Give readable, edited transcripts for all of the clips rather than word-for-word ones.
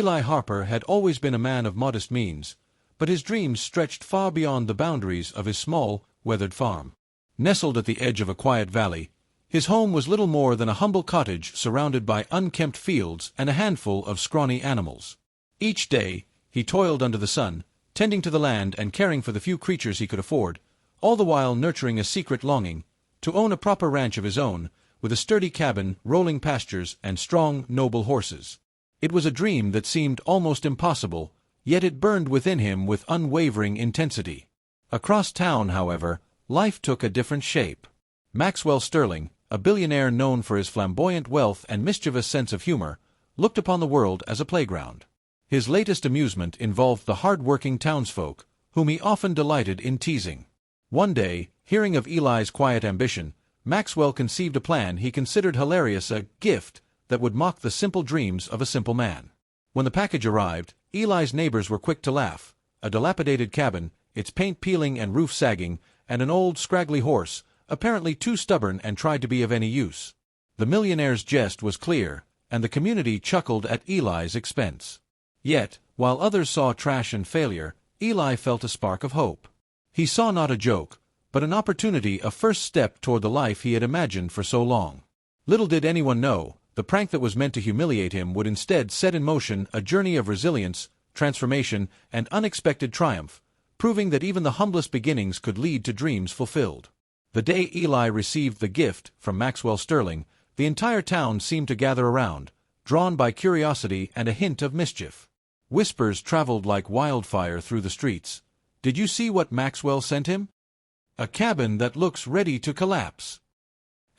Eli Harper had always been a man of modest means, but his dreams stretched far beyond the boundaries of his small, weathered farm. Nestled at the edge of a quiet valley, his home was little more than a humble cottage surrounded by unkempt fields and a handful of scrawny animals. Each day, he toiled under the sun, tending to the land and caring for the few creatures he could afford, all the while nurturing a secret longing to own a proper ranch of his own, with a sturdy cabin, rolling pastures, and strong, noble horses. It was a dream that seemed almost impossible, yet it burned within him with unwavering intensity. Across town, however, life took a different shape. Maxwell Sterling, a billionaire known for his flamboyant wealth and mischievous sense of humor, looked upon the world as a playground. His latest amusement involved the hard-working townsfolk, whom he often delighted in teasing. One day, hearing of Eli's quiet ambition, Maxwell conceived a plan he considered hilarious, a gift that would mock the simple dreams of a simple man. When the package arrived, Eli's neighbors were quick to laugh. A dilapidated cabin, its paint peeling and roof sagging, and an old, scraggly horse, apparently too stubborn and tried to be of any use. The millionaire's jest was clear, and the community chuckled at Eli's expense. Yet, while others saw trash and failure, Eli felt a spark of hope. He saw not a joke, but an opportunity, a first step toward the life he had imagined for so long. Little did anyone know, the prank that was meant to humiliate him would instead set in motion a journey of resilience, transformation, and unexpected triumph, proving that even the humblest beginnings could lead to dreams fulfilled. The day Eli received the gift from Maxwell Sterling, the entire town seemed to gather around, drawn by curiosity and a hint of mischief. Whispers traveled like wildfire through the streets. "Did you see what Maxwell sent him? A cabin that looks ready to collapse.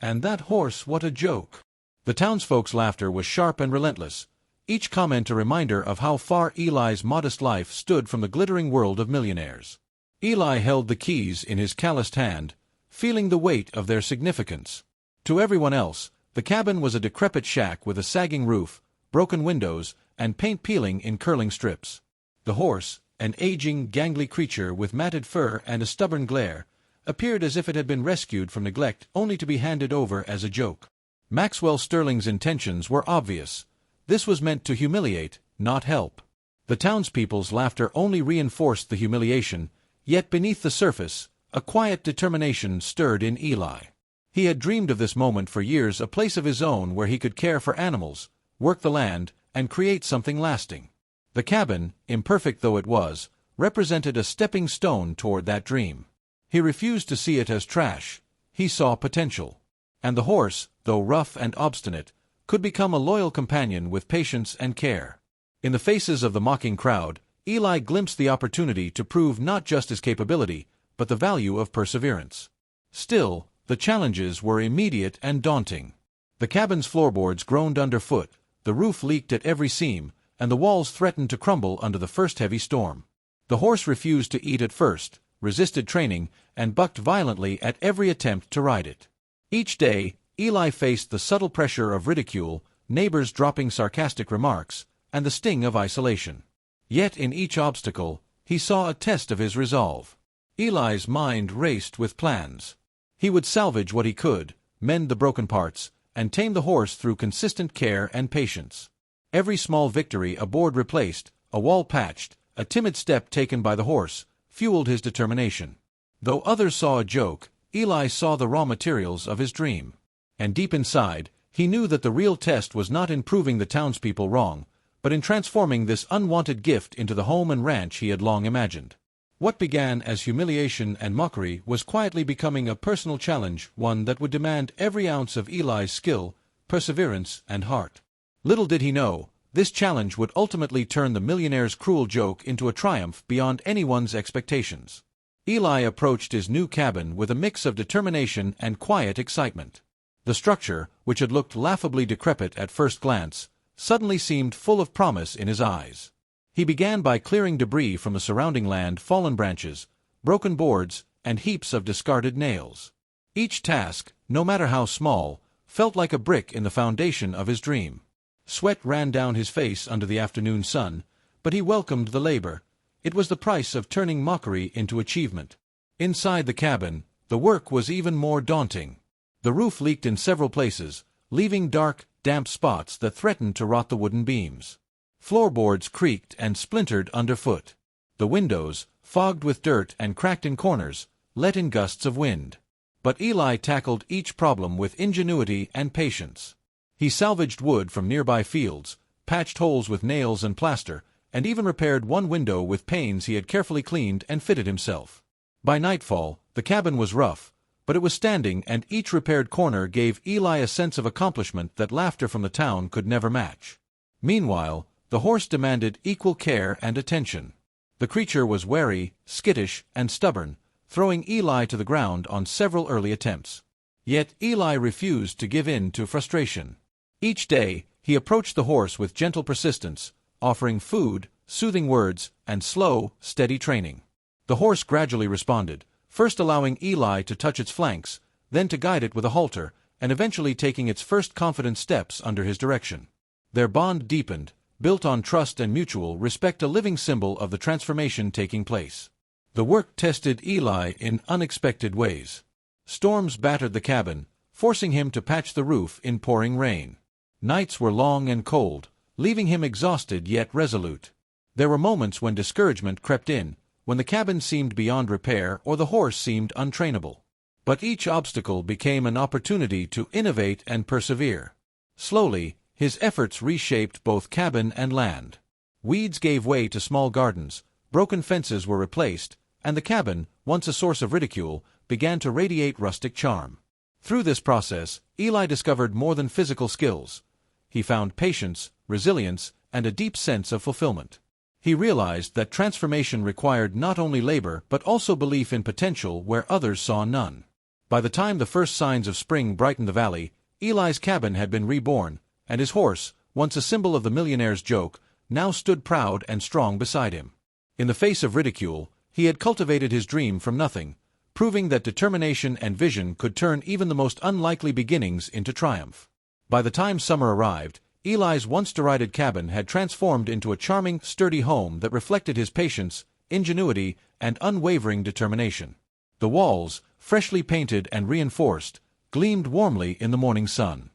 And that horse, what a joke." The townsfolk's laughter was sharp and relentless, each comment a reminder of how far Eli's modest life stood from the glittering world of millionaires. Eli held the keys in his calloused hand, feeling the weight of their significance. To everyone else, the cabin was a decrepit shack with a sagging roof, broken windows, and paint peeling in curling strips. The horse, an aging, gangly creature with matted fur and a stubborn glare, appeared as if it had been rescued from neglect only to be handed over as a joke. Maxwell Sterling's intentions were obvious. This was meant to humiliate, not help. The townspeople's laughter only reinforced the humiliation, yet beneath the surface, a quiet determination stirred in Eli. He had dreamed of this moment for years, a place of his own where he could care for animals, work the land, and create something lasting. The cabin, imperfect though it was, represented a stepping stone toward that dream. He refused to see it as trash. He saw potential. And the horse, though rough and obstinate, could become a loyal companion with patience and care. In the faces of the mocking crowd, Eli glimpsed the opportunity to prove not just his capability, but the value of perseverance. Still, the challenges were immediate and daunting. The cabin's floorboards groaned underfoot, the roof leaked at every seam, and the walls threatened to crumble under the first heavy storm. The horse refused to eat at first, resisted training, and bucked violently at every attempt to ride it. Each day, Eli faced the subtle pressure of ridicule, neighbors dropping sarcastic remarks, and the sting of isolation. Yet in each obstacle, he saw a test of his resolve. Eli's mind raced with plans. He would salvage what he could, mend the broken parts, and tame the horse through consistent care and patience. Every small victory, a board replaced, a wall patched, a timid step taken by the horse, fueled his determination. Though others saw a joke, Eli saw the raw materials of his dream. And deep inside, he knew that the real test was not in proving the townspeople wrong, but in transforming this unwanted gift into the home and ranch he had long imagined. What began as humiliation and mockery was quietly becoming a personal challenge, one that would demand every ounce of Eli's skill, perseverance, and heart. Little did he know, this challenge would ultimately turn the millionaire's cruel joke into a triumph beyond anyone's expectations. Eli approached his new cabin with a mix of determination and quiet excitement. The structure, which had looked laughably decrepit at first glance, suddenly seemed full of promise in his eyes. He began by clearing debris from the surrounding land, fallen branches, broken boards, and heaps of discarded nails. Each task, no matter how small, felt like a brick in the foundation of his dream. Sweat ran down his face under the afternoon sun, but he welcomed the labor. It was the price of turning mockery into achievement. Inside the cabin, the work was even more daunting. The roof leaked in several places, leaving dark, damp spots that threatened to rot the wooden beams. Floorboards creaked and splintered underfoot. The windows, fogged with dirt and cracked in corners, let in gusts of wind. But Eli tackled each problem with ingenuity and patience. He salvaged wood from nearby fields, patched holes with nails and plaster, and even repaired one window with panes he had carefully cleaned and fitted himself. By nightfall, the cabin was rough, but it was standing, and each repaired corner gave Eli a sense of accomplishment that laughter from the town could never match. Meanwhile, the horse demanded equal care and attention. The creature was wary, skittish, and stubborn, throwing Eli to the ground on several early attempts. Yet Eli refused to give in to frustration. Each day, he approached the horse with gentle persistence, offering food, soothing words, and slow, steady training. The horse gradually responded, first allowing Eli to touch its flanks, then to guide it with a halter, and eventually taking its first confident steps under his direction. Their bond deepened, built on trust and mutual respect, a living symbol of the transformation taking place. The work tested Eli in unexpected ways. Storms battered the cabin, forcing him to patch the roof in pouring rain. Nights were long and cold, leaving him exhausted yet resolute. There were moments when discouragement crept in, when the cabin seemed beyond repair or the horse seemed untrainable. But each obstacle became an opportunity to innovate and persevere. Slowly, his efforts reshaped both cabin and land. Weeds gave way to small gardens, broken fences were replaced, and the cabin, once a source of ridicule, began to radiate rustic charm. Through this process, Eli discovered more than physical skills. He found patience, resilience, and a deep sense of fulfillment. He realized that transformation required not only labor but also belief in potential where others saw none. By the time the first signs of spring brightened the valley, Eli's cabin had been reborn, and his horse, once a symbol of the millionaire's joke, now stood proud and strong beside him. In the face of ridicule, he had cultivated his dream from nothing, proving that determination and vision could turn even the most unlikely beginnings into triumph. By the time summer arrived, Eli's once derided cabin had transformed into a charming, sturdy home that reflected his patience, ingenuity, and unwavering determination. The walls, freshly painted and reinforced, gleamed warmly in the morning sun.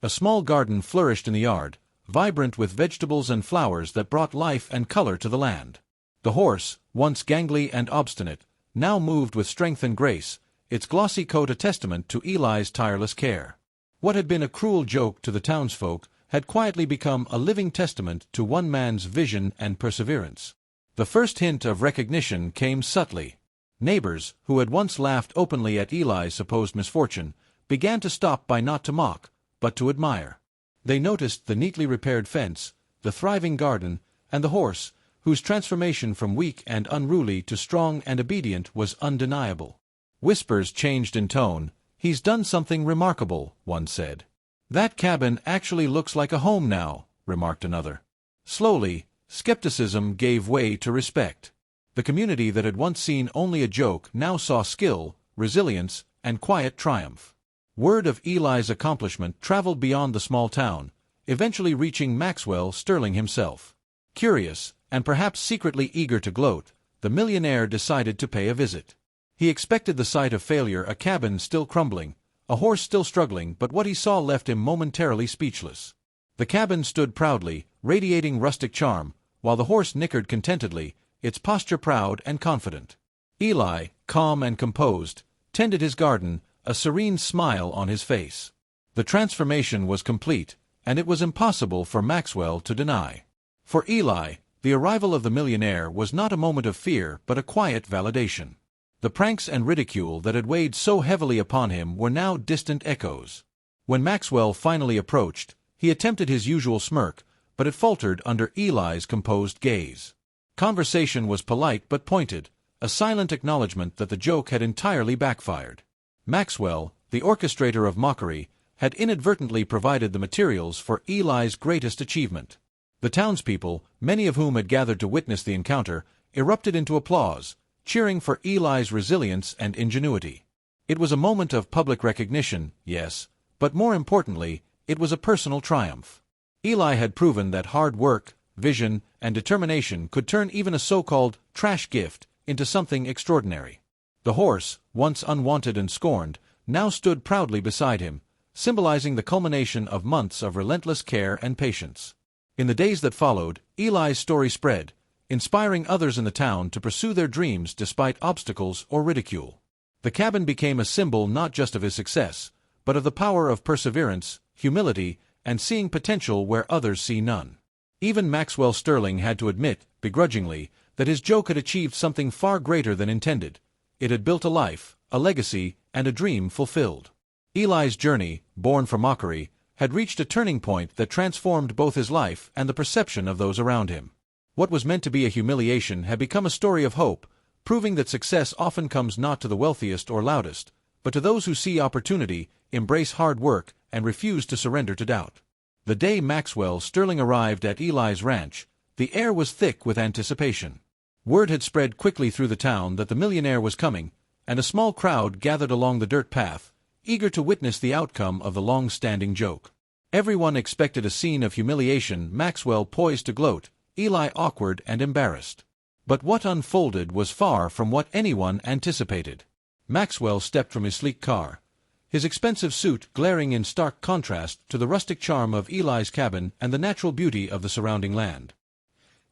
A small garden flourished in the yard, vibrant with vegetables and flowers that brought life and color to the land. The horse, once gangly and obstinate, now moved with strength and grace, its glossy coat a testament to Eli's tireless care. What had been a cruel joke to the townsfolk had quietly become a living testament to one man's vision and perseverance. The first hint of recognition came subtly. Neighbors, who had once laughed openly at Eli's supposed misfortune, began to stop by not to mock, but to admire. They noticed the neatly repaired fence, the thriving garden, and the horse, whose transformation from weak and unruly to strong and obedient was undeniable. Whispers changed in tone. "He's done something remarkable," one said. "That cabin actually looks like a home now," remarked another. Slowly, skepticism gave way to respect. The community that had once seen only a joke now saw skill, resilience, and quiet triumph. Word of Eli's accomplishment traveled beyond the small town, eventually reaching Maxwell Sterling himself. Curious, and perhaps secretly eager to gloat, the millionaire decided to pay a visit. He expected the sight of failure, a cabin still crumbling, a horse still struggling, but what he saw left him momentarily speechless. The cabin stood proudly, radiating rustic charm, while the horse nickered contentedly, its posture proud and confident. Eli, calm and composed, tended his garden, a serene smile on his face. The transformation was complete, and it was impossible for Maxwell to deny. For Eli, the arrival of the millionaire was not a moment of fear but a quiet validation. The pranks and ridicule that had weighed so heavily upon him were now distant echoes. When Maxwell finally approached, he attempted his usual smirk, but it faltered under Eli's composed gaze. Conversation was polite but pointed, a silent acknowledgment that the joke had entirely backfired. Maxwell, the orchestrator of mockery, had inadvertently provided the materials for Eli's greatest achievement. The townspeople, many of whom had gathered to witness the encounter, erupted into applause, cheering for Eli's resilience and ingenuity. It was a moment of public recognition, yes, but more importantly, it was a personal triumph. Eli had proven that hard work, vision, and determination could turn even a so-called trash gift into something extraordinary. The horse, once unwanted and scorned, now stood proudly beside him, symbolizing the culmination of months of relentless care and patience. In the days that followed, Eli's story spread, inspiring others in the town to pursue their dreams despite obstacles or ridicule. The cabin became a symbol not just of his success, but of the power of perseverance, humility, and seeing potential where others see none. Even Maxwell Sterling had to admit, begrudgingly, that his joke had achieved something far greater than intended. It had built a life, a legacy, and a dream fulfilled. Eli's journey, born from mockery, had reached a turning point that transformed both his life and the perception of those around him. What was meant to be a humiliation had become a story of hope, proving that success often comes not to the wealthiest or loudest, but to those who see opportunity, embrace hard work, and refuse to surrender to doubt. The day Maxwell Sterling arrived at Eli's ranch, the air was thick with anticipation. Word had spread quickly through the town that the millionaire was coming, and a small crowd gathered along the dirt path, eager to witness the outcome of the long-standing joke. Everyone expected a scene of humiliation, Maxwell poised to gloat, Eli awkward and embarrassed. But what unfolded was far from what anyone anticipated. Maxwell stepped from his sleek car, his expensive suit glaring in stark contrast to the rustic charm of Eli's cabin and the natural beauty of the surrounding land.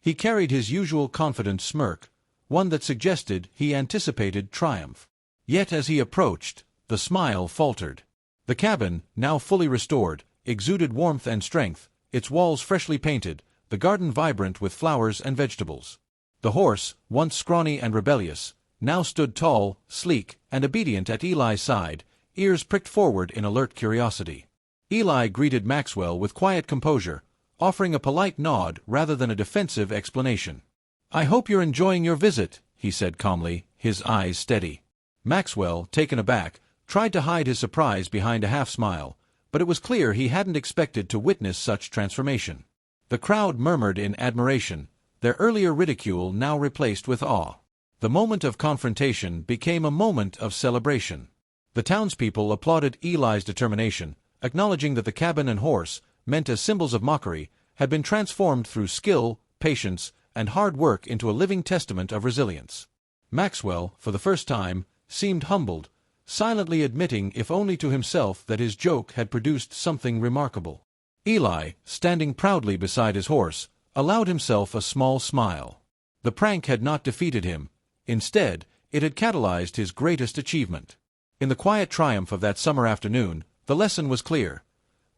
He carried his usual confident smirk, one that suggested he anticipated triumph. Yet as he approached, the smile faltered. The cabin, now fully restored, exuded warmth and strength, its walls freshly painted, the garden vibrant with flowers and vegetables. The horse, once scrawny and rebellious, now stood tall, sleek, and obedient at Eli's side, ears pricked forward in alert curiosity. Eli greeted Maxwell with quiet composure, offering a polite nod rather than a defensive explanation. "I hope you're enjoying your visit," he said calmly, his eyes steady. Maxwell, taken aback, tried to hide his surprise behind a half-smile, but it was clear he hadn't expected to witness such transformation. The crowd murmured in admiration, their earlier ridicule now replaced with awe. The moment of confrontation became a moment of celebration. The townspeople applauded Eli's determination, acknowledging that the cabin and horse, meant as symbols of mockery, had been transformed through skill, patience, and hard work into a living testament of resilience. Maxwell, for the first time, seemed humbled, silently admitting if only to himself that his joke had produced something remarkable. Eli, standing proudly beside his horse, allowed himself a small smile. The prank had not defeated him. Instead, it had catalyzed his greatest achievement. In the quiet triumph of that summer afternoon, the lesson was clear.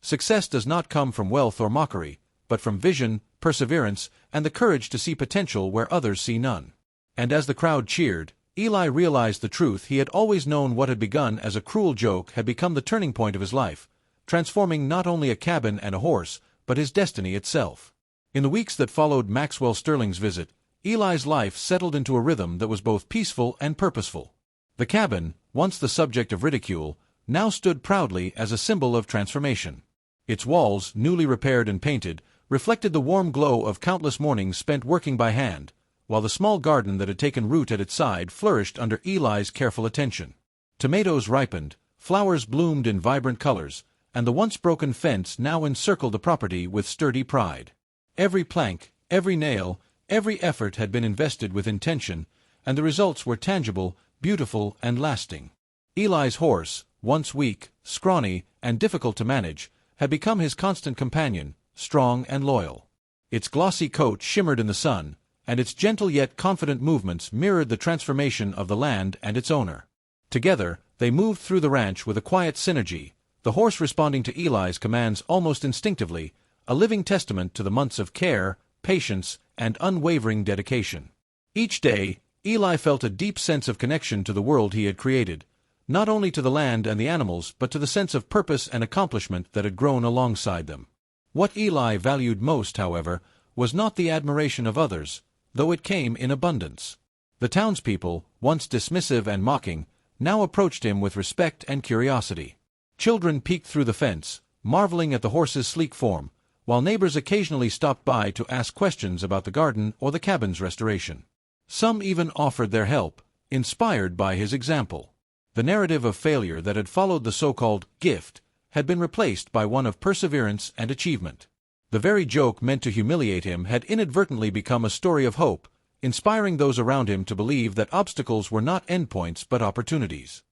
Success does not come from wealth or mockery, but from vision, perseverance, and the courage to see potential where others see none. And as the crowd cheered, Eli realized the truth. He had always known what had begun as a cruel joke had become the turning point of his life, transforming not only a cabin and a horse, but his destiny itself. In the weeks that followed Maxwell Sterling's visit, Eli's life settled into a rhythm that was both peaceful and purposeful. The cabin, once the subject of ridicule, now stood proudly as a symbol of transformation. Its walls, newly repaired and painted, reflected the warm glow of countless mornings spent working by hand, while the small garden that had taken root at its side flourished under Eli's careful attention. Tomatoes ripened, flowers bloomed in vibrant colors, and the once broken fence now encircled the property with sturdy pride. Every plank, every nail, every effort had been invested with intention, and the results were tangible, beautiful, and lasting. Eli's horse, once weak, scrawny, and difficult to manage, had become his constant companion, strong and loyal. Its glossy coat shimmered in the sun, and its gentle yet confident movements mirrored the transformation of the land and its owner. Together, they moved through the ranch with a quiet synergy, the horse responding to Eli's commands almost instinctively, a living testament to the months of care, patience, and unwavering dedication. Each day, Eli felt a deep sense of connection to the world he had created, not only to the land and the animals but to the sense of purpose and accomplishment that had grown alongside them. What Eli valued most, however, was not the admiration of others, though it came in abundance. The townspeople, once dismissive and mocking, now approached him with respect and curiosity. Children peeked through the fence, marveling at the horse's sleek form, while neighbors occasionally stopped by to ask questions about the garden or the cabin's restoration. Some even offered their help, inspired by his example. The narrative of failure that had followed the so-called gift had been replaced by one of perseverance and achievement. The very joke meant to humiliate him had inadvertently become a story of hope, inspiring those around him to believe that obstacles were not endpoints but opportunities.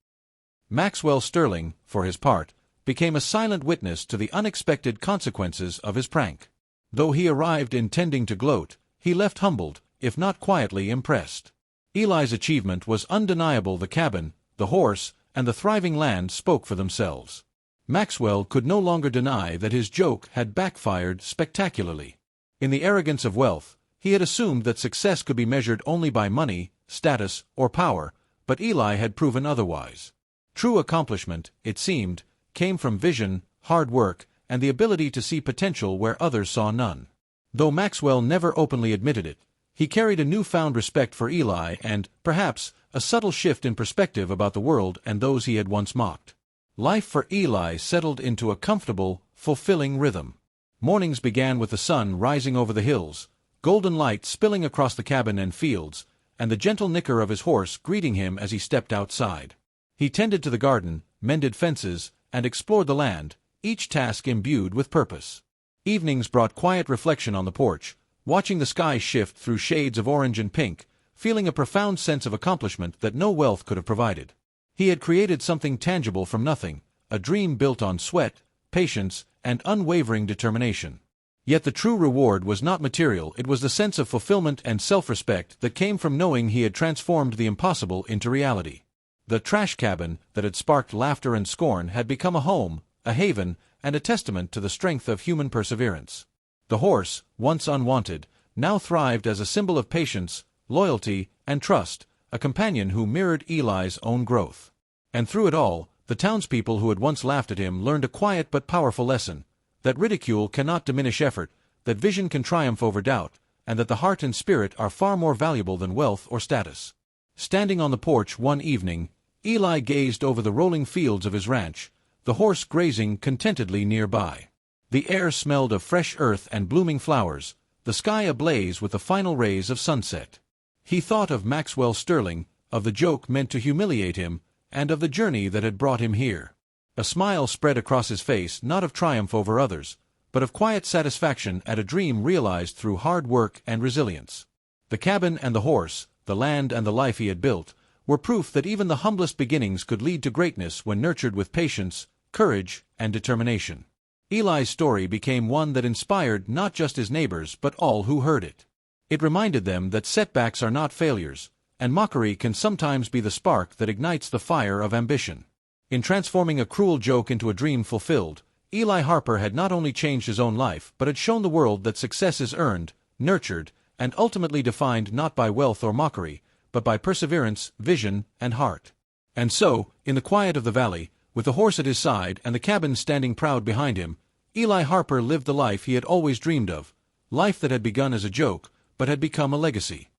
Maxwell Sterling, for his part, became a silent witness to the unexpected consequences of his prank. Though he arrived intending to gloat, he left humbled, if not quietly impressed. Eli's achievement was undeniable. The cabin, the horse, and the thriving land spoke for themselves. Maxwell could no longer deny that his joke had backfired spectacularly. In the arrogance of wealth, he had assumed that success could be measured only by money, status, or power, but Eli had proven otherwise. True accomplishment, it seemed, came from vision, hard work, and the ability to see potential where others saw none. Though Maxwell never openly admitted it, he carried a newfound respect for Eli and, perhaps, a subtle shift in perspective about the world and those he had once mocked. Life for Eli settled into a comfortable, fulfilling rhythm. Mornings began with the sun rising over the hills, golden light spilling across the cabin and fields, and the gentle nicker of his horse greeting him as he stepped outside. He tended to the garden, mended fences, and explored the land, each task imbued with purpose. Evenings brought quiet reflection on the porch, watching the sky shift through shades of orange and pink, feeling a profound sense of accomplishment that no wealth could have provided. He had created something tangible from nothing, a dream built on sweat, patience, and unwavering determination. Yet the true reward was not material. It was the sense of fulfillment and self-respect that came from knowing he had transformed the impossible into reality. The trash cabin that had sparked laughter and scorn had become a home, a haven, and a testament to the strength of human perseverance. The horse, once unwanted, now thrived as a symbol of patience, loyalty, and trust, a companion who mirrored Eli's own growth. And through it all, the townspeople who had once laughed at him learned a quiet but powerful lesson: that ridicule cannot diminish effort, that vision can triumph over doubt, and that the heart and spirit are far more valuable than wealth or status. Standing on the porch one evening, Eli gazed over the rolling fields of his ranch, the horse grazing contentedly nearby. The air smelled of fresh earth and blooming flowers, the sky ablaze with the final rays of sunset. He thought of Maxwell Sterling, of the joke meant to humiliate him, and of the journey that had brought him here. A smile spread across his face, not of triumph over others, but of quiet satisfaction at a dream realized through hard work and resilience. The cabin and the horse, the land and the life he had built, were proof that even the humblest beginnings could lead to greatness when nurtured with patience, courage, and determination. Eli's story became one that inspired not just his neighbors but all who heard it. It reminded them that setbacks are not failures, and mockery can sometimes be the spark that ignites the fire of ambition. In transforming a cruel joke into a dream fulfilled, Eli Harper had not only changed his own life but had shown the world that success is earned, nurtured, and ultimately defined not by wealth or mockery, but by perseverance, vision, and heart. And so, in the quiet of the valley, with the horse at his side and the cabin standing proud behind him, Eli Harper lived the life he had always dreamed of, life that had begun as a joke, but had become a legacy.